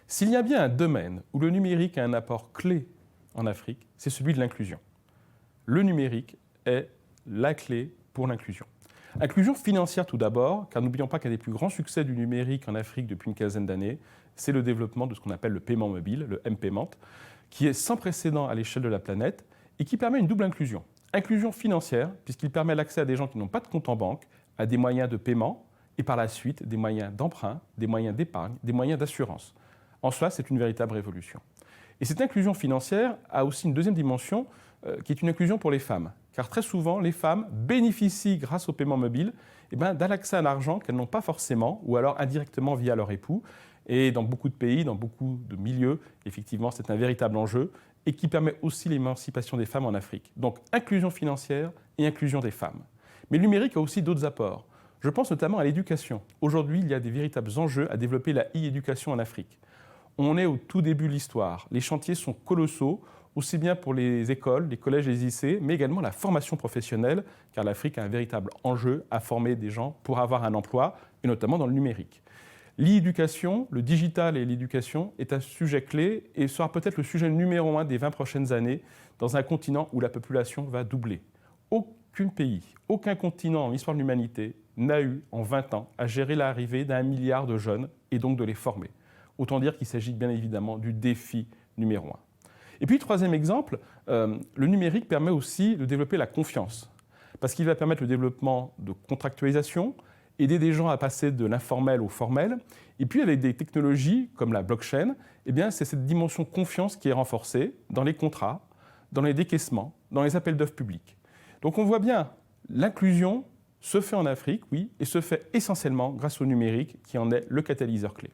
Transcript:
S'il y a bien un domaine où le numérique a un apport clé en Afrique, c'est celui de l'inclusion. Le numérique est la clé pour l'inclusion. Inclusion financière tout d'abord, car n'oublions pas qu'un des plus grands succès du numérique en Afrique depuis une quinzaine d'années, c'est le développement de ce qu'on appelle le paiement mobile, le M-Payment, qui est sans précédent à l'échelle de la planète et qui permet une double inclusion. Inclusion financière, puisqu'il permet l'accès à des gens qui n'ont pas de compte en banque, à des moyens de paiement et par la suite des moyens d'emprunt, des moyens d'épargne, des moyens d'assurance. En soi, c'est une véritable révolution. Et cette inclusion financière a aussi une deuxième dimension qui est une inclusion pour les femmes. Car très souvent, les femmes bénéficient, grâce au paiement mobile, d'un accès à l'argent qu'elles n'ont pas forcément, ou alors indirectement via leur époux. Et dans beaucoup de pays, dans beaucoup de milieux, effectivement, c'est un véritable enjeu et qui permet aussi l'émancipation des femmes en Afrique. Donc, inclusion financière et inclusion des femmes. Mais le numérique a aussi d'autres apports. Je pense notamment à l'éducation. Aujourd'hui, il y a des véritables enjeux à développer la e-éducation en Afrique. On est au tout début de l'histoire. Les chantiers sont colossaux, aussi bien pour les écoles, les collèges et les lycées, mais également la formation professionnelle, car l'Afrique a un véritable enjeu à former des gens pour avoir un emploi, et notamment dans le numérique. L'e-éducation, le digital et l'éducation est un sujet clé et sera peut-être le sujet numéro 1 des 20 prochaines années dans un continent où la population va doubler. Aucun pays, aucun continent en l'histoire de l'humanité n'a eu en 20 ans à gérer l'arrivée d'1 milliard de jeunes et donc de les former. Autant dire qu'il s'agit bien évidemment du défi numéro 1. Et puis, troisième exemple, le numérique permet aussi de développer la confiance, parce qu'il va permettre le développement de contractualisation, aider des gens à passer de l'informel au formel. Et puis, avec des technologies comme la blockchain, c'est cette dimension confiance qui est renforcée dans les contrats, dans les décaissements, dans les appels d'offres publics. Donc, on voit bien, l'inclusion se fait en Afrique, oui, et se fait essentiellement grâce au numérique qui en est le catalyseur clé.